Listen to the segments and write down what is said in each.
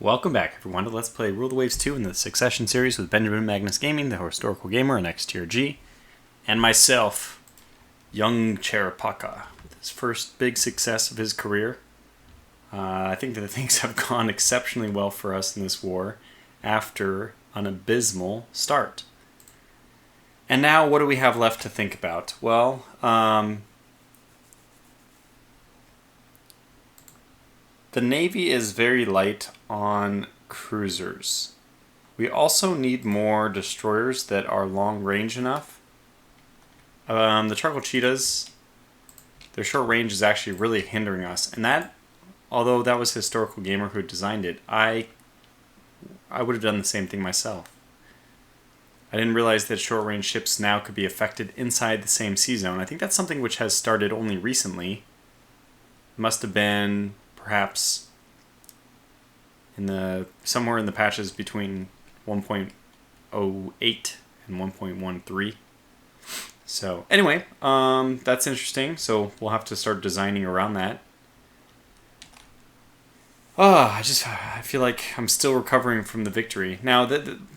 Welcome back, everyone, to Let's Play Rule the Waves 2 in the Succession series with Benjamin Magnus Gaming, the Historical Gamer, and X-Tier G, and myself, young Cherapaka, with his first big success of his career. I think that things have gone exceptionally well for us in this war after an abysmal start. And now, what do we have left to think about? Well, the Navy is very light on cruisers. We also need more destroyers that are long range enough. The Charcoal Cheetahs, their short range is actually really hindering us. And that, although that was Historical Gamer who designed it, I would have done the same thing myself. I didn't realize that short range ships now could be affected inside the same sea zone. I think that's something which has started only recently. It must have been perhaps somewhere in the patches between 1.08 and 1.13. So anyway, that's interesting. So we'll have to start designing around that. I feel like I'm still recovering from the victory. Now,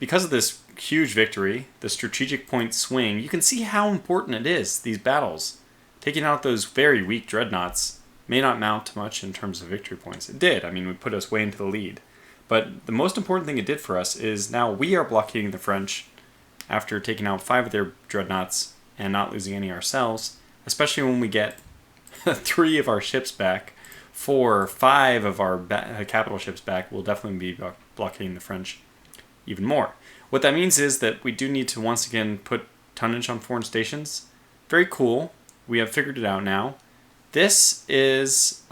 because of this huge victory, the strategic point swing, you can see how important it is, these battles. Taking out those very weak dreadnoughts may not amount to much in terms of victory points. It did. I mean, it put us way into the lead. But the most important thing it did for us is now we are blockading the French after taking out 5 of their dreadnoughts and not losing any ourselves, especially when we get 3 of our ships back, 4 or 5 of our capital ships back. We'll definitely be blockading the French even more. What that means is that we do need to once again put tonnage on foreign stations. Very cool. We have figured it out now. This is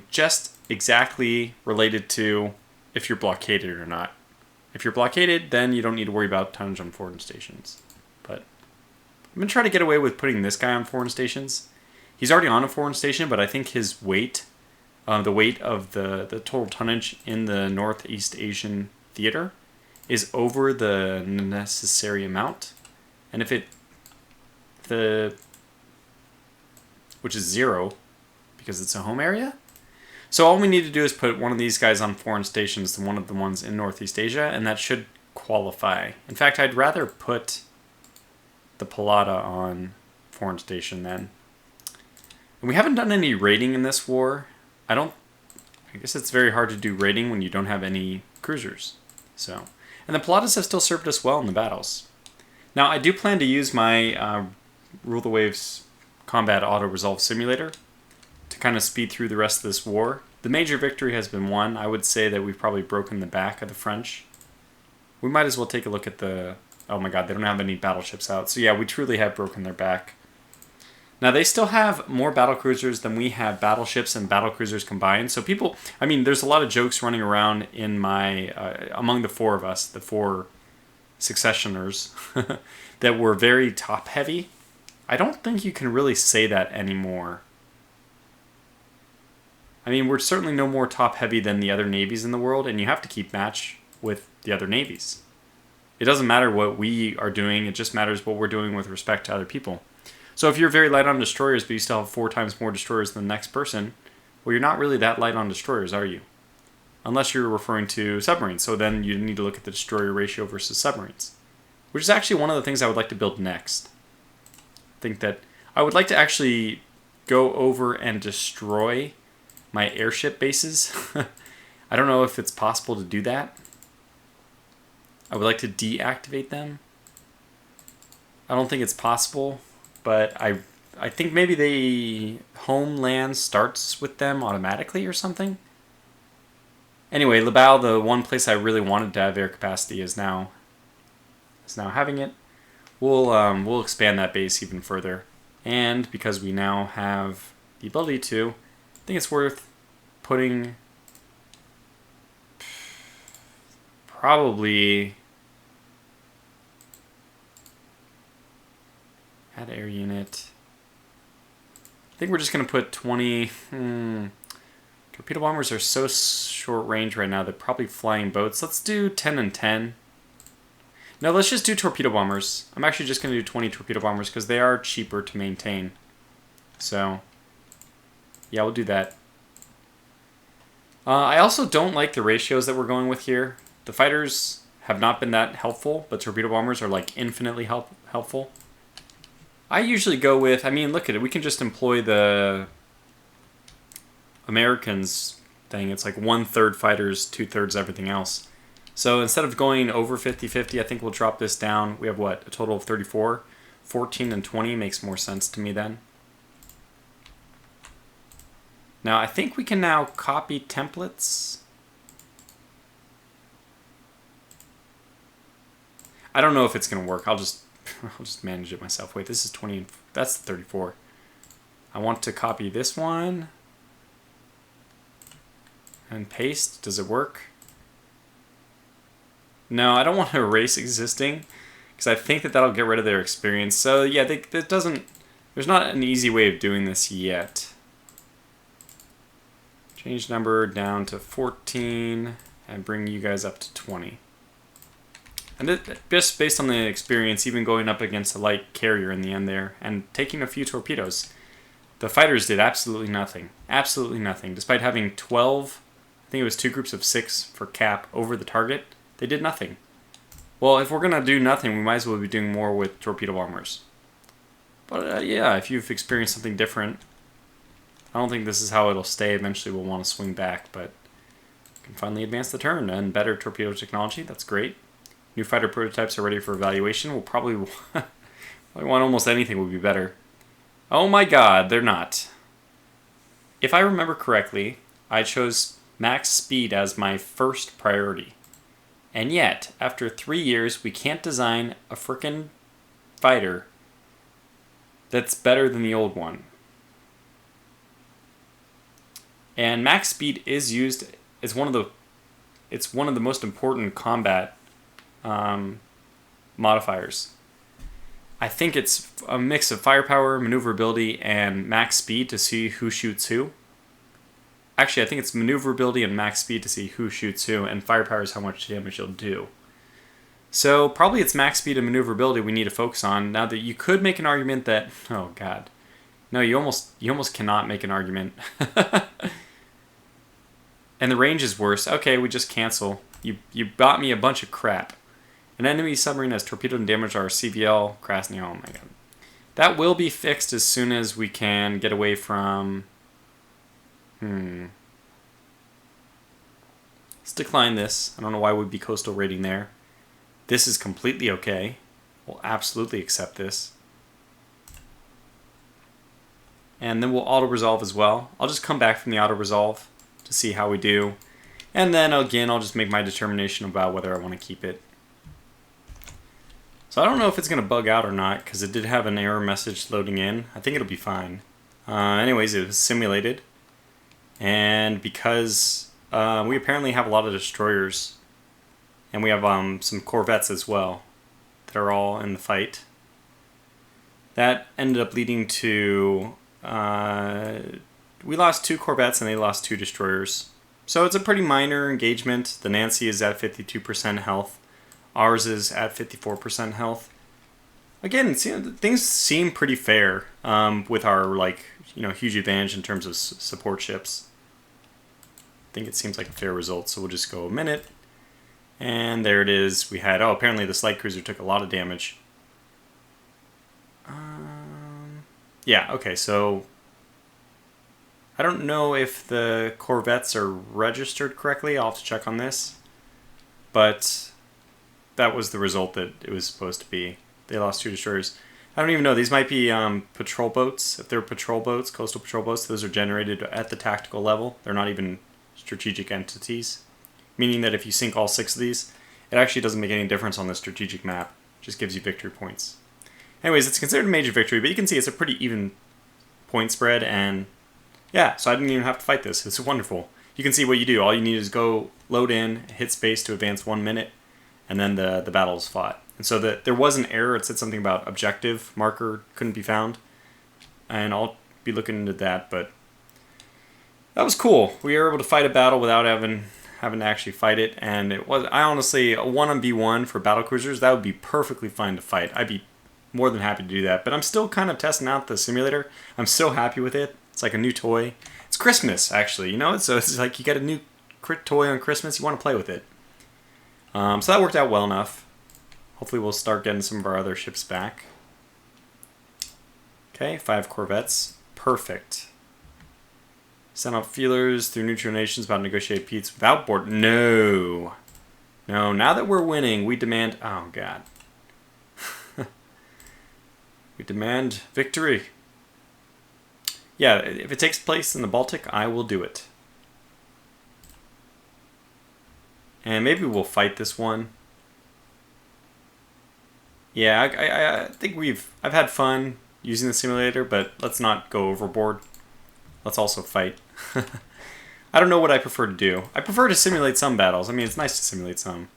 just exactly related to if you're blockaded or not. If you're blockaded, then you don't need to worry about tonnage on foreign stations. But I'm going to try to get away with putting this guy on foreign stations. He's already on a foreign station, but I think his weight, the weight of the total tonnage in the Northeast Asian theater is over the necessary amount. And if which is 0, because it's a home area. So all we need to do is put one of these guys on foreign stations than one of the ones in Northeast Asia, and that should qualify. In fact, I'd rather put the Palada on foreign station then. And we haven't done any raiding in this war. I guess it's very hard to do raiding when you don't have any cruisers. And the Paladas have still served us well in the battles. Now, I do plan to use my Rule the Waves Combat Auto-Resolve Simulator to kind of speed through the rest of this war. The major victory has been won. I would say that we've probably broken the back of the French. We might as well take a look at oh my god, they don't have any battleships out. So yeah, we truly have broken their back. Now, they still have more battlecruisers than we have battleships and battlecruisers combined. So there's a lot of jokes running around in among the 4 of us, the 4 successioners, that were very top-heavy. I don't think you can really say that anymore. I mean, we're certainly no more top-heavy than the other navies in the world, and you have to keep match with the other navies. It doesn't matter what we are doing, it just matters what we're doing with respect to other people. So if you're very light on destroyers, but you still have 4 times more destroyers than the next person, well, you're not really that light on destroyers, are you? Unless you're referring to submarines, so then you need to look at the destroyer ratio versus submarines, which is actually one of the things I would like to build next. I think that I would like to actually go over and destroy my airship bases. I don't know if it's possible to do that. I would like to deactivate them. I don't think it's possible, but I think maybe the homeland starts with them automatically or something. Anyway, Laval, the one place I really wanted to have air capacity, is now having it. We'll expand that base even further, and because we now have the ability to, I think it's worth putting probably add air unit. I think we're just going to put 20. Torpedo bombers are so short range right now, they're probably flying boats. Let's do 10 and 10. No, let's just do torpedo bombers. I'm actually just going to do 20 torpedo bombers because they are cheaper to maintain. So, yeah, we'll do that. I also don't like the ratios that we're going with here. The fighters have not been that helpful, but torpedo bombers are like infinitely helpful. I usually go with, I mean, look at it. We can just employ the Americans thing. It's like 1/3 fighters, 2/3 everything else. So instead of going over 50-50, I think we'll drop this down. We have what? A total of 34? 14 and 20 makes more sense to me then. Now, I think we can now copy templates. I don't know if it's going to work. I'll just manage it myself. Wait, this is 20. That's 34. I want to copy this one. And paste. Does it work? No, I don't want to erase existing, because I think that that'll get rid of their experience. So yeah, that doesn't. There's not an easy way of doing this yet. Change number down to 14 and bring you guys up to 20. And just based on the experience, even going up against a light carrier in the end there and taking a few torpedoes, the fighters did absolutely nothing. Absolutely nothing. Despite having 12, I think it was 2 groups of 6 for cap over the target, they did nothing. Well, if we're going to do nothing, we might as well be doing more with torpedo bombers. But yeah, if you've experienced something different, I don't think this is how it'll stay. Eventually we'll want to swing back, but we can finally advance the turn and better torpedo technology. That's great. New fighter prototypes are ready for evaluation. We'll probably want almost anything would be better. Oh my god, they're not. If I remember correctly, I chose max speed as my first priority. And yet, after 3 years, we can't design a frickin' fighter that's better than the old one. And max speed is used as one of the most important combat modifiers. I think it's a mix of firepower, maneuverability, and max speed to see who shoots who. Actually, I think it's maneuverability and max speed to see who shoots who, and firepower is how much damage you'll do. So probably it's max speed and maneuverability we need to focus on. Now that you could make an argument that, oh god, no, you almost cannot make an argument. And the range is worse. Okay, we just cancel. You bought me a bunch of crap. An enemy submarine has torpedoed and damaged our CVL Krasny. Oh my god. That will be fixed as soon as we can get away from... Let's decline this. I don't know why we'd be coastal rating there. This is completely okay. We'll absolutely accept this. And then we'll auto-resolve as well. I'll just come back from the auto-resolve to see how we do. And then again, I'll just make my determination about whether I want to keep it. So I don't know if it's going to bug out or not, because it did have an error message loading in. I think it'll be fine. Anyways, it was simulated. And because we apparently have a lot of destroyers, and we have some corvettes as well that are all in the fight, that ended up leading to... we lost 2 corvettes and they lost 2 destroyers. So it's a pretty minor engagement. The Nancy is at 52% health. Ours is at 54% health. Again, things seem pretty fair with our huge advantage in terms of support ships. I think it seems like a fair result, so we'll just go a minute. And there it is. We had, apparently the light cruiser took a lot of damage. Yeah, okay, so I don't know if the corvettes are registered correctly. I'll have to check on this. But that was the result that it was supposed to be. They lost 2 destroyers. I don't even know. These might be patrol boats. If they're patrol boats, coastal patrol boats, those are generated at the tactical level. They're not even strategic entities. Meaning that if you sink all 6 of these, it actually doesn't make any difference on the strategic map. It just gives you victory points. Anyways, it's considered a major victory, but you can see it's a pretty even point spread, and yeah, so I didn't even have to fight this. It's wonderful. You can see what you do. All you need is go load in, hit space to advance 1 minute, and then the battle is fought. And so there was an error. It said something about objective marker couldn't be found, and I'll be looking into that, but that was cool. We were able to fight a battle without having to actually fight it, and it was, I honestly, a 1v1 for battle cruisers, that would be perfectly fine to fight. I'd be more than happy to do that, but I'm still kind of testing out the simulator. I'm so happy with it. It's like a new toy. It's Christmas, actually, so it's like you get a new crit toy on Christmas, you want to play with it. So that worked out well enough. Hopefully we'll start getting some of our other ships back. Okay, 5 corvettes. Perfect. Send out feelers through neutral nations about to negotiate peace without board. No. No, now that we're winning, we demand... Oh, God. We demand victory. Yeah, if it takes place in the Baltic, I will do it. And maybe we'll fight this one. Yeah, I think I've had fun using the simulator, but let's not go overboard. Let's also fight. I don't know what I prefer to do. I prefer to simulate some battles. I mean, it's nice to simulate some.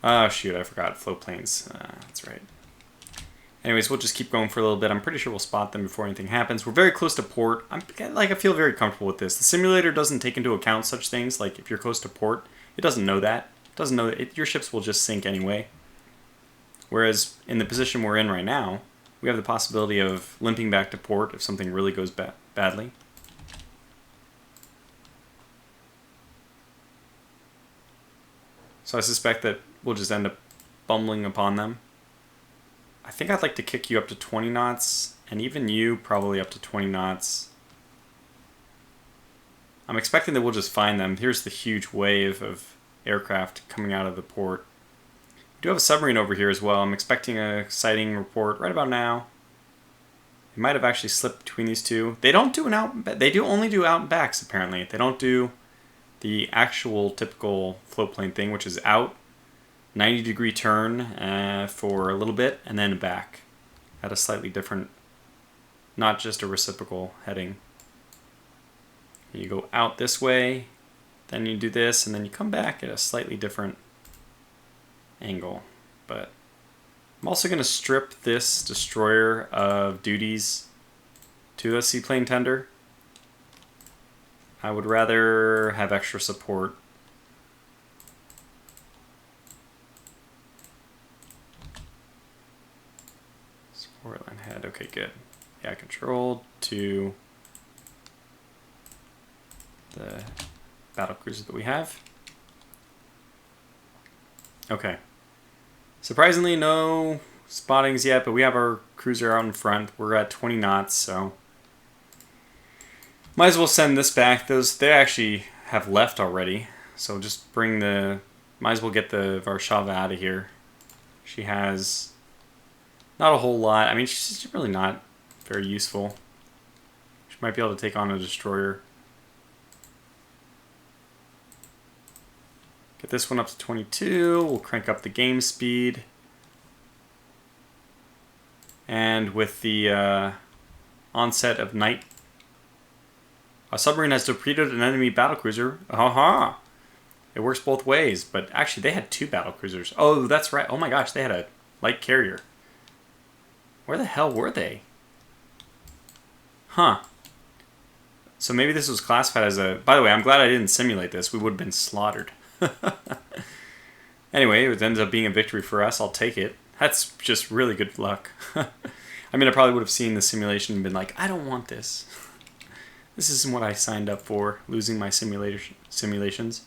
Oh, shoot, I forgot. Float planes. That's right. Anyways, we'll just keep going for a little bit. I'm pretty sure we'll spot them before anything happens. We're very close to port. I feel very comfortable with this. The simulator doesn't take into account such things, like if you're close to port. It doesn't know that. It doesn't know that your ships will just sink anyway. Whereas in the position we're in right now, we have the possibility of limping back to port if something really goes badly. So I suspect that we'll just end up bumbling upon them. I think I'd like to kick you up to 20 knots, and even you probably up to 20 knots. I'm expecting that we'll just find them. Here's the huge wave of aircraft coming out of the port. We do have a submarine over here as well. I'm expecting a sighting report right about now. It might have actually slipped between these two. They don't do they do only do out and backs apparently. They don't do the actual typical float plane thing, which is out, 90-degree turn for a little bit, and then back at a slightly different, not just a reciprocal heading. You go out this way, then you do this, and then you come back at a slightly different angle. But I'm also going to strip this destroyer of duties to a seaplane tender. I would rather have extra support. Support line head, okay, good. Yeah, control to the battlecruiser that we have. Okay. Surprisingly, no spottings yet, but we have our cruiser out in front. We're at 20 knots, so might as well send this back. They actually have left already, so just bring the... Might as well get the Warsaw out of here. She has not a whole lot. I mean, she's really not very useful. She might be able to take on a destroyer. Get this one up to 22. We'll crank up the game speed. And with the onset of night, a submarine has torpedoed an enemy battlecruiser. Aha! It works both ways, but actually they had 2 battlecruisers. Oh, that's right. Oh my gosh, they had a light carrier. Where the hell were they? Huh. So maybe this was classified as a... By the way, I'm glad I didn't simulate this. We would have been slaughtered. Anyway, it ends up being a victory for us. I'll take it. That's just really good luck. I mean, I probably would have seen the simulation and been like, I don't want this. This isn't what I signed up for, losing my simulations.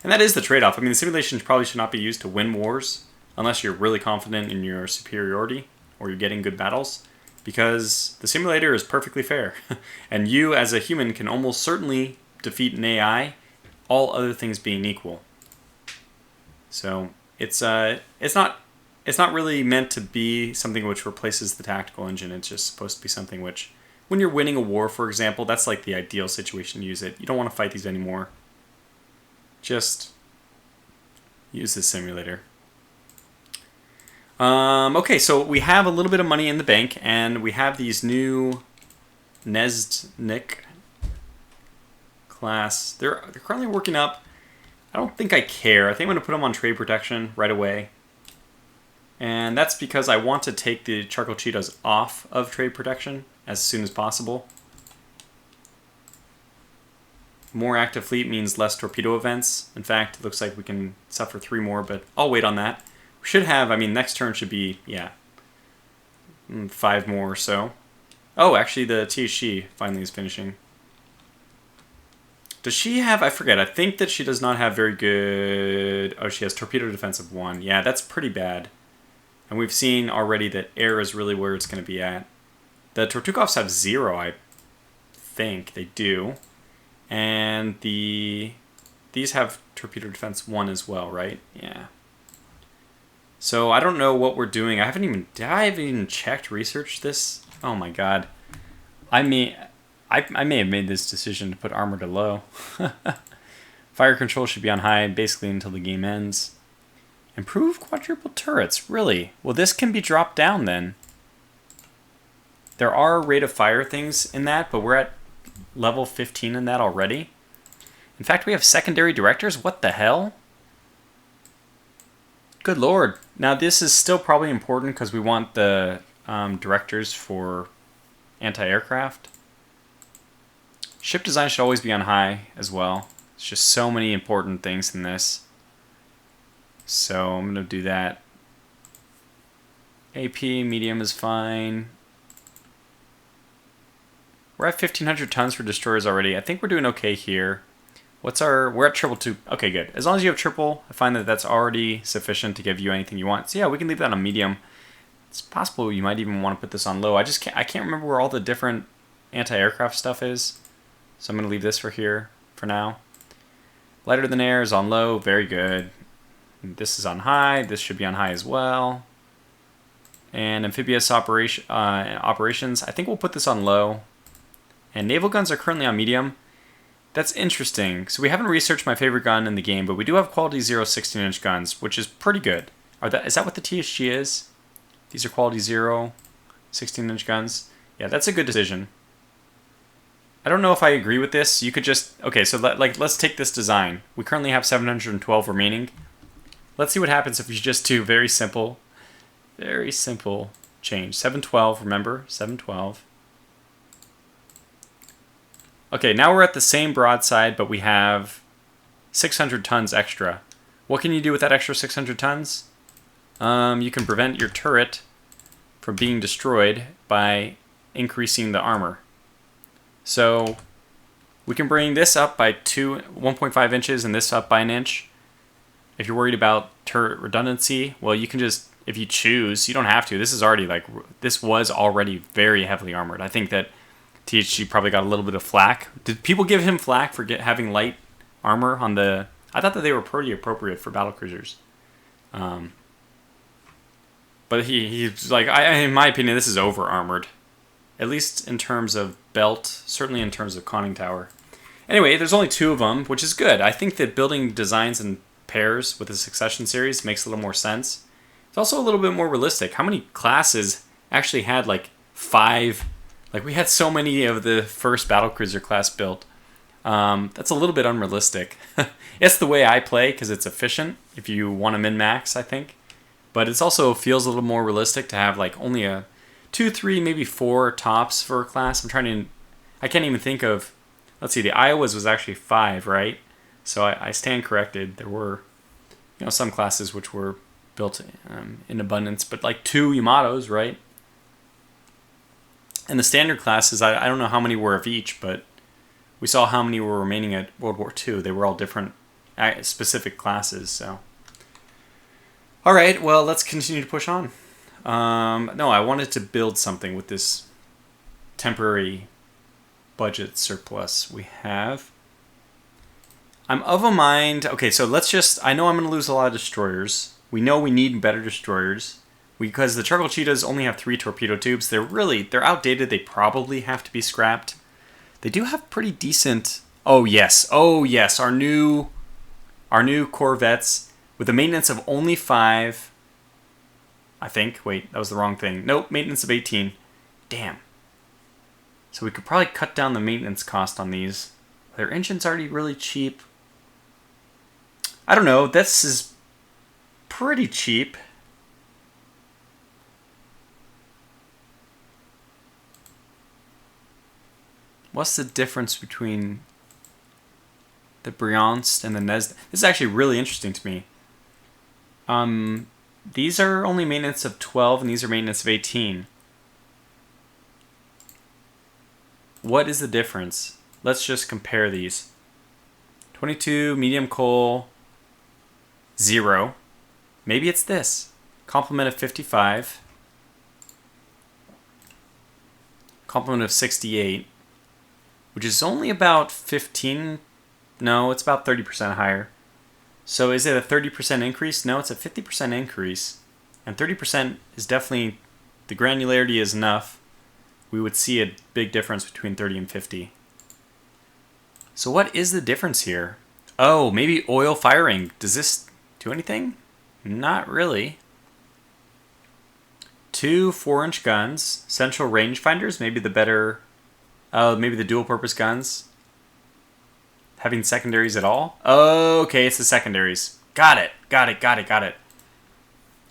And that is the trade-off. I mean, the simulations probably should not be used to win wars unless you're really confident in your superiority or you're getting good battles, because the simulator is perfectly fair. And you, as a human, can almost certainly defeat an AI, all other things being equal. So it's not really meant to be something which replaces the tactical engine. It's just supposed to be something which, when you're winning a war, for example, that's like the ideal situation to use it. You don't want to fight these anymore. Just use this simulator. Okay, so we have a little bit of money in the bank, and we have these new Nezdnik class. They're currently working up. I don't think I care. I think I'm going to put them on trade protection right away. And that's because I want to take the charcoal cheetahs off of trade protection as soon as possible. More active fleet means less torpedo events. In fact, it looks like we can suffer 3 more, but I'll wait on that. We should have, I mean, next turn should be, yeah, 5 more or so. Oh, actually the THC finally is finishing. Does she have... I forget. I think that she does not have very good... Oh, she has torpedo defense of 1. Yeah, that's pretty bad. And we've seen already that air is really where it's going to be at. The Tortukovs have 0, I think. They do. And these have torpedo defense 1 as well, right? Yeah. So I don't know what we're doing. I haven't even checked, researched this. Oh my god. I may have made this decision to put armor to low. Fire control should be on high basically until the game ends. Improve quadruple turrets, really? Well, this can be dropped down then. There are rate of fire things in that, but we're at level 15 in that already. In fact, we have secondary directors? What the hell? Good lord. Now, this is still probably important because we want the directors for anti-aircraft. Ship design should always be on high as well. There's just so many important things in this. So I'm going to do that. AP, medium is fine. We're at 1,500 tons for destroyers already. I think we're doing okay here. We're at triple 2. Okay, good. As long as you have triple, I find that that's already sufficient to give you anything you want. So yeah, we can leave that on medium. It's possible you might even want to put this on low. I can't remember where all the different anti-aircraft stuff is. So I'm going to leave this for here for now. Lighter than air is on low. Very good. This is on high. This should be on high as well. And amphibious operations, I think we'll put this on low. And naval guns are currently on medium. That's interesting. So we haven't researched my favorite gun in the game, but we do have quality 0 16-inch guns, which is pretty good. Is that what the TSG is? These are quality 0 16-inch guns. Yeah, that's a good decision. I don't know if I agree with this. You could just... Okay, so let's take this design. We currently have 712 remaining. Let's see what happens if we just do very simple change. 712, remember? 712. Okay, now we're at the same broadside, but we have 600 tons extra. What can you do with that extra 600 tons? You can prevent your turret from being destroyed by increasing the armor. So we can bring this up by 1.5 inches and this up by an inch. If you're worried about turret redundancy, well, you can just, if you choose, you don't have to. This was already very heavily armored. I think that THG probably got a little bit of flack. Did people give him flack for having light armor on the... I thought that they were pretty appropriate for battlecruisers. But he's like, in my opinion, this is over-armored. At least in terms of belt, certainly in terms of conning tower. Anyway, there's only 2 of them, which is good. I think that building designs in pairs with the Succession series makes a little more sense. It's also a little bit more realistic. How many classes actually had, 5... we had so many of the first battlecruiser class built. That's a little bit unrealistic. It's the way I play because it's efficient if you want to min-max, I think. But it also feels a little more realistic to have only a 2, 3, maybe 4 tops for a class. I can't even think of... Let's see, the Iowas was actually 5, right? So I stand corrected. There were some classes which were built in abundance, but 2 Yamatos, right? And the standard classes, I don't know how many were of each, but we saw how many were remaining at World War II. They were all different specific classes, so. All right, well, let's continue to push on. No, I wanted to build something with this temporary budget surplus we have. I'm of a mind... Okay, so let's just... I know I'm going to lose a lot of destroyers. We know we need better destroyers. Because the Charcoal Cheetahs only have 3 torpedo tubes. They're outdated. They probably have to be scrapped. They do have pretty decent... Oh, yes. Our new Corvettes with a maintenance of only 5. I think. Wait, that was the wrong thing. Nope, maintenance of 18. Damn. So we could probably cut down the maintenance cost on these. Their engine's already really cheap. I don't know. This is pretty cheap. What's the difference between the Bryansk and the Nesda? This is actually really interesting to me. These are only maintenance of 12, and these are maintenance of 18. What is the difference? Let's just compare these. 22, medium coal, 0. Maybe it's this. Complement of 55. Complement of 68. Which is only about 15. No, it's about 30% higher. So is it a 30% increase? No, it's a 50% increase. And 30% is definitely, the granularity is enough. We would see a big difference between 30 and 50. So what is the difference here? Oh, maybe oil firing. Does this do anything? Not really. 2 4-inch guns. Central rangefinders, maybe the better... maybe the dual-purpose guns. Having secondaries at all? Okay, it's the secondaries. Got it.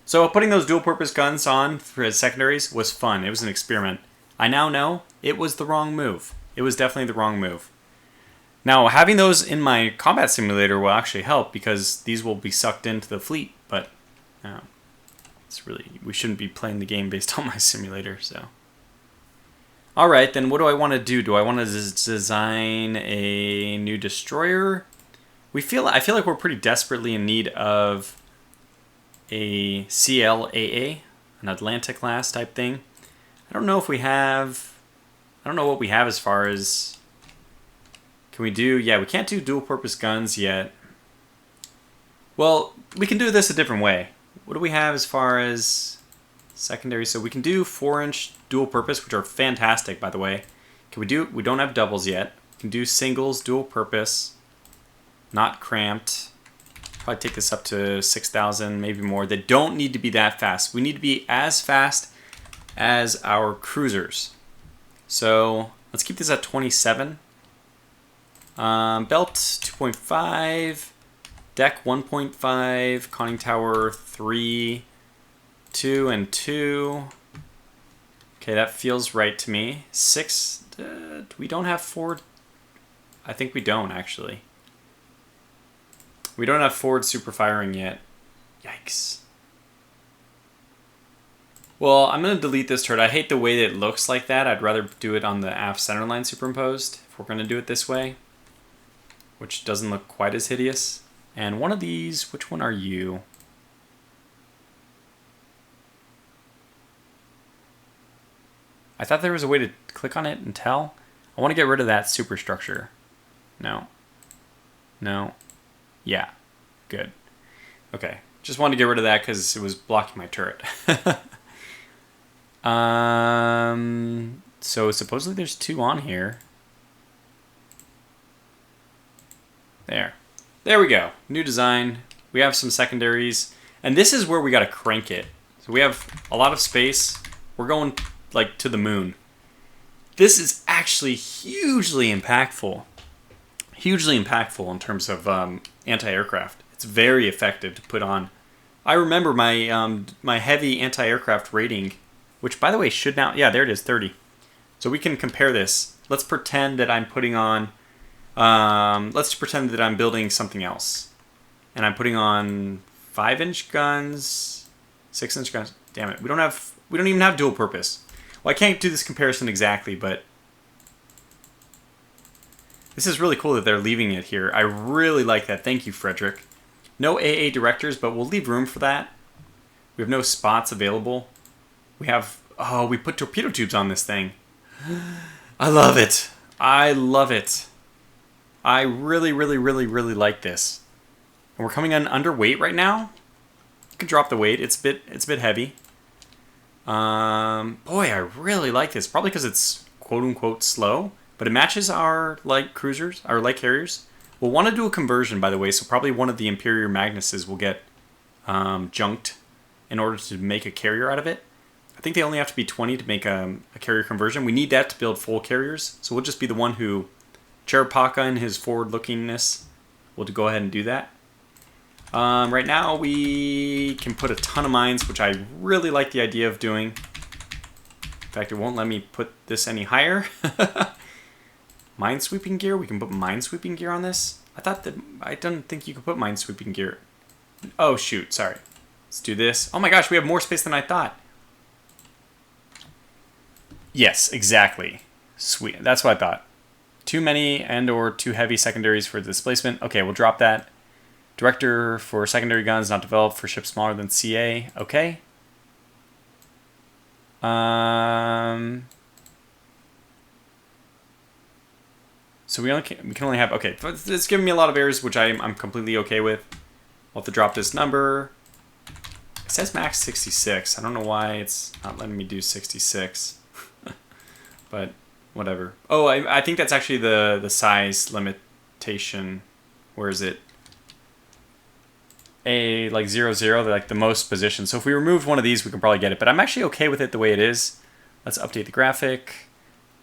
So putting those dual-purpose guns on for his secondaries was fun. It was an experiment. I now know it was the wrong move. It was definitely the wrong move. Now, having those in my combat simulator will actually help because these will be sucked into the fleet, but it's really, we shouldn't be playing the game based on my simulator, so. Alright, then what do I want to do? Do I want to design a new destroyer? I feel like we're pretty desperately in need of a CLAA, an Atlanta-class type thing. I don't know if we have... I don't know what we have as far as... Can we do... Yeah, we can't do dual-purpose guns yet. Well, we can do this a different way. What do we have as far as secondary? So we can do 4-inch dual-purpose, which are fantastic, by the way. Can we do... We don't have doubles yet. We can do singles, dual-purpose, not cramped. Probably take this up to 6,000, maybe more. They don't need to be that fast. We need to be as fast as our cruisers. So let's keep this at 27. Belt 2.5, deck 1.5, conning tower 3, 2 and 2. Okay, that feels right to me. 6, we don't have 4. I think we don't actually. We don't have forward super firing yet. Yikes. Well, I'm going to delete this turret. I hate the way that it looks like that. I'd rather do it on the aft centerline superimposed if we're going to do it this way, which doesn't look quite as hideous. And one of these, which one are you? I thought there was a way to click on it and tell. I want to get rid of that superstructure. No. No. Yeah. Good. Okay. Just wanted to get rid of that because it was blocking my turret. So supposedly there's 2 on here. There. There we go. New design. We have some secondaries. And this is where we got to crank it. So we have a lot of space. We're going like to the moon. This is actually hugely impactful. Hugely impactful in terms of anti-aircraft. It's very effective to put on. I remember my my heavy anti-aircraft rating, which by the way should now, yeah, there it is, 30. So we can compare this. Let's pretend that I'm putting on, let's pretend that I'm building something else. And I'm putting on 5-inch guns, 6-inch guns. Damn it, we don't even have dual purpose. Well, I can't do this comparison exactly, but this is really cool that they're leaving it here. I really like that. Thank you, Frederick. No AA directors, but we'll leave room for that. We have no spots available. We have... Oh, we put torpedo tubes on this thing. I love it. I love it. I really, really, really, really like this. And we're coming in underweight right now. You can drop the weight. It's a bit heavy. Boy, I really like this. Probably because it's quote-unquote slow. But it matches our light cruisers, our light carriers. We'll want to do a conversion, by the way, so probably one of the Imperial Magnuses will get junked in order to make a carrier out of it. I think they only have to be 20 to make a carrier conversion. We need that to build full carriers, so we'll just be the one who, Cherapaka in his forward-lookingness, will go ahead and do that. Right now, we can put a ton of mines, which I really like the idea of doing. In fact, it won't let me put this any higher. Minesweeping gear? We can put minesweeping gear on this? I don't think you could put minesweeping gear. Oh, shoot. Sorry. Let's do this. Oh my gosh, we have more space than I thought. Yes, exactly. Sweet. That's what I thought. Too many and or too heavy secondaries for displacement. Okay, we'll drop that. Director for secondary guns not developed for ships smaller than CA. Okay. So we can only have, okay, it's giving me a lot of errors, which I'm completely okay with. We'll have to drop this number. It says max 66. I don't know why it's not letting me do 66. But whatever. Oh, I think that's actually the size limitation. Where is it? Like 0, 0, like the most positions. So if we remove one of these, we can probably get it. But I'm actually okay with it the way it is. Let's update the graphic.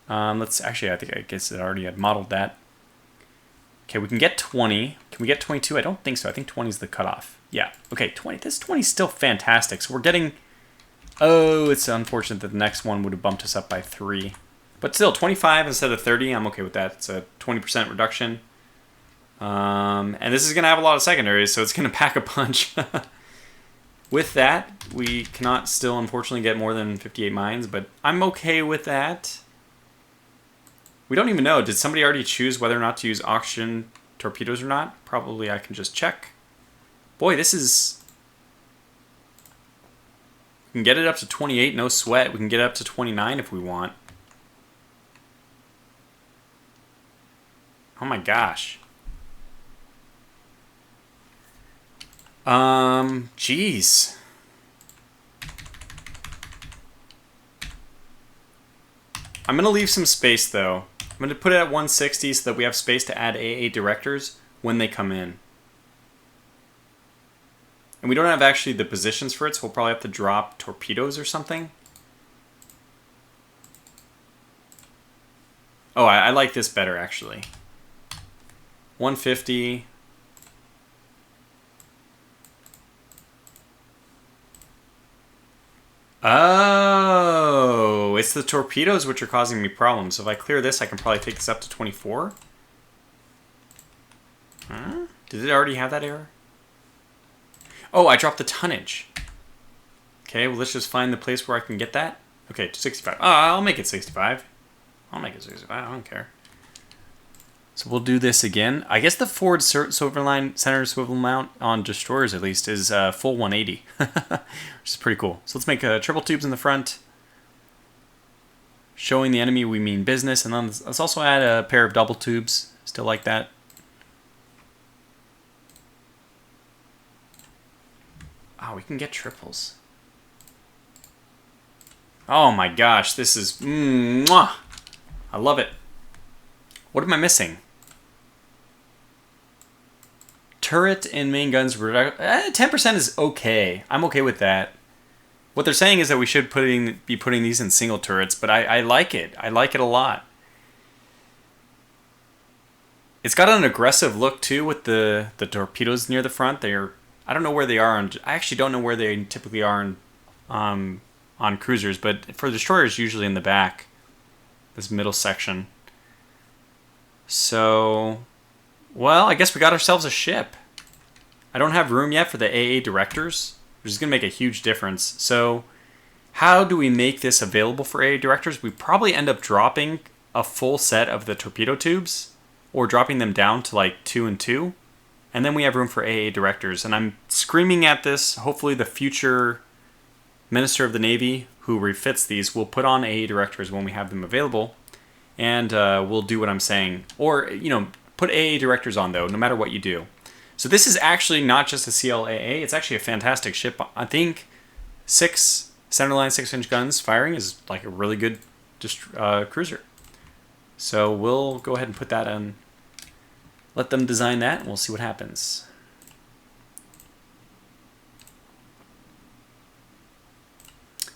Let's actually, I guess it already had modeled that. Okay, we can get 20. Can we get 22? I don't think so. I think 20 is the cutoff. Yeah. Okay, 20. This 20 is still fantastic. So we're getting... Oh, it's unfortunate that the next one would have bumped us up by 3. But still, 25 instead of 30, I'm okay with that. It's a 20% reduction. And this is going to have a lot of secondaries, so it's going to pack a punch. With that, we cannot still, unfortunately, get more than 58 mines, but I'm okay with that. We don't even know. Did somebody already choose whether or not to use oxygen torpedoes or not? Probably I can just check. Boy, this is... We can get it up to 28, no sweat. We can get it up to 29 if we want. Oh my gosh. Jeez. I'm going to leave some space, though. I'm going to put it at 160 so that we have space to add AA directors when they come in. And we don't have actually the positions for it, so we'll probably have to drop torpedoes or something. Oh, I like this better, actually. 150. Oh, it's the torpedoes which are causing me problems. So if I clear this, I can probably take this up to 24. Huh? Did it already have that error? Oh, I dropped the tonnage. Okay, well, let's just find the place where I can get that. Okay, 65. Oh, I'll make it 65. I'll make it 65. I don't care. So we'll do this again. I guess the forward silverline center swivel mount on destroyers, at least, is full 180. Which is pretty cool. So let's make triple tubes in the front. Showing the enemy we mean business. And then let's also add a pair of double tubes. Still like that. Oh, we can get triples. Oh my gosh, this is... Mwah! I love it. What am I missing? Turret and main guns... 10% is okay. I'm okay with that. What they're saying is that we should be putting these in single turrets, but I like it. I like it a lot. It's got an aggressive look, too, with the torpedoes near the front. I don't know where they are. I actually don't know where they typically are on cruisers, but for destroyers, usually in the back. This middle section. So, well, I guess we got ourselves a ship. I don't have room yet for the AA directors, which is going to make a huge difference. So, how do we make this available for AA directors? We probably end up dropping a full set of the torpedo tubes, or dropping them down to like 2 and 2. And then we have room for AA directors. And I'm screaming at this. Hopefully the future Minister of the Navy who refits these will put on AA directors when we have them available. And we'll do what I'm saying. Or, you know, put AA directors on, though, no matter what you do. So this is actually not just a CLAA. It's actually a fantastic ship. I think 6 centerline 6-inch guns firing is like a really good cruiser. So we'll go ahead and put that on. Let them design that, and we'll see what happens.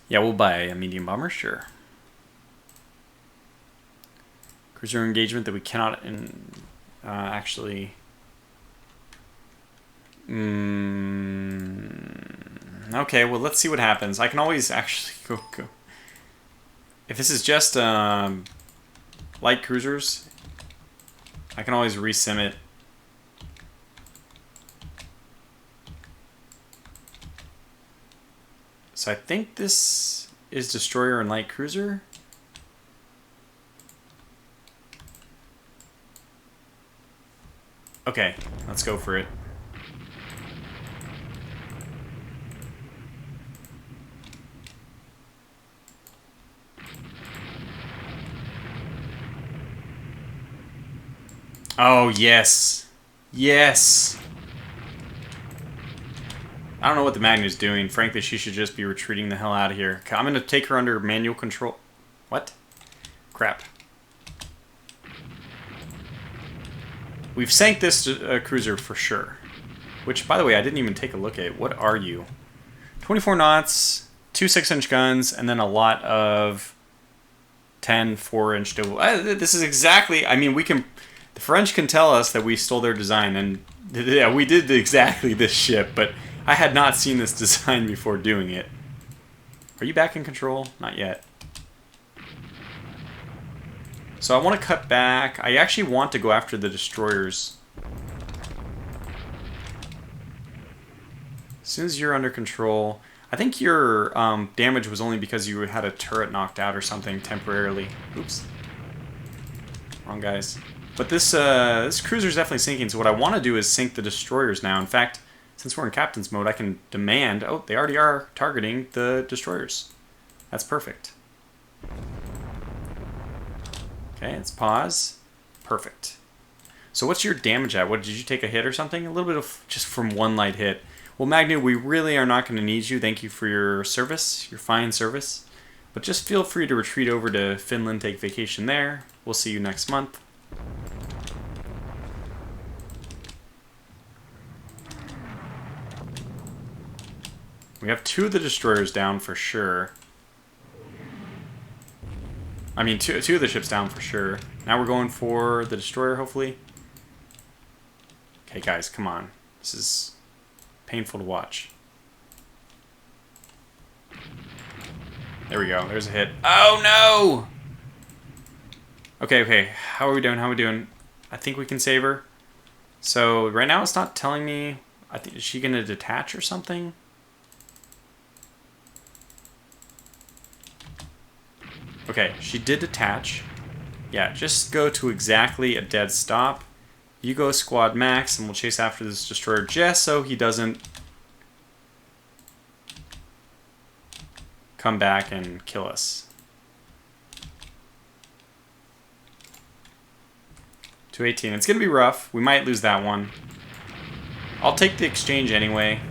Yeah, we'll buy a medium bomber, sure. Cruiser engagement that we cannot actually... Okay, well, let's see what happens. I can always actually go. If this is just light cruisers, I can always resim it. So I think this is destroyer and light cruiser. Okay, let's go for it. Oh, yes. Yes. I don't know what the Magna's doing. Frankly, she should just be retreating the hell out of here. I'm going to take her under manual control. What? Crap. We've sank this cruiser for sure. Which, by the way, I didn't even take a look at. What are you? 24 knots, 2 6-inch guns, and then a lot of 10 4-inch double. This is exactly... I mean, we can... The French can tell us that we stole their design, and yeah, we did exactly this ship, but I had not seen this design before doing it. Are you back in control? Not yet. So I want to cut back. I actually want to go after the destroyers. As soon as you're under control... I think your damage was only because you had a turret knocked out or something temporarily. Oops. Wrong guys. But this cruiser's definitely sinking, so what I want to do is sink the destroyers now. In fact, since we're in captain's mode, I can demand... Oh, they already are targeting the destroyers. That's perfect. Okay, let's pause. Perfect. So what's your damage at? What, did you take a hit or something? A little bit of... just from one light hit. Well, Magna, we really are not going to need you. Thank you for your service, your fine service. But just feel free to retreat over to Finland, take vacation there. We'll see you next month. We have 2 of the destroyers down for sure. I mean, two of the ships down for sure. Now we're going for the destroyer, hopefully. Okay, guys, come on. This is painful to watch. There we go. There's a hit. Oh, no! Okay, okay. How are we doing? How are we doing? I think we can save her. So, right now it's not telling me... I think, is she going to detach or something? Okay, she did detach. Yeah, just go to exactly a dead stop. You go squad max, and we'll chase after this destroyer just so he doesn't come back and kill us. 218. It's going to be rough. We might lose that one. I'll take the exchange anyway.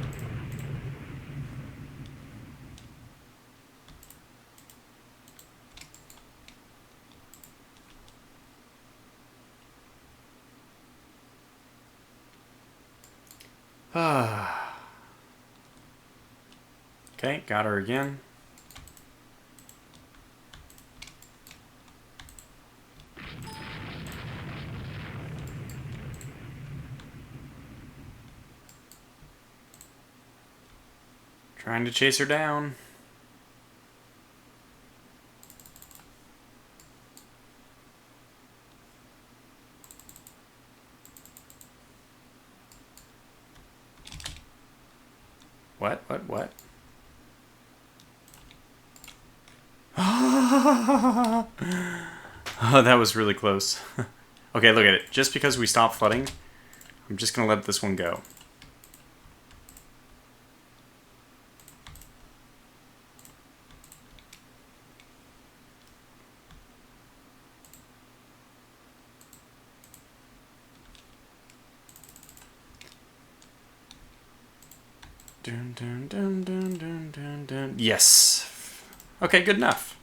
Okay, got her again. Trying to chase her down. What? Oh, that was really close. Okay, look at it. Just because we stopped flooding, I'm just going to let this one go. Dun, dun, dun, dun, dun, dun, dun. Yes. Okay, good enough.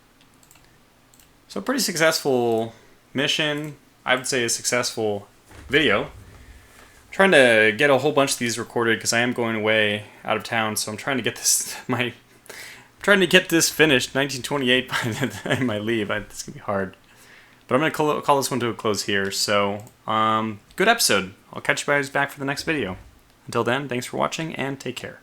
So pretty successful mission. I would say a successful video. I'm trying to get a whole bunch of these recorded because I am going away out of town. So I'm trying to get this trying to get this finished 1928 by the time I leave. It's gonna be hard. But I'm gonna call this one to a close here. So good episode. I'll catch you guys back for the next video. Until then, thanks for watching and take care.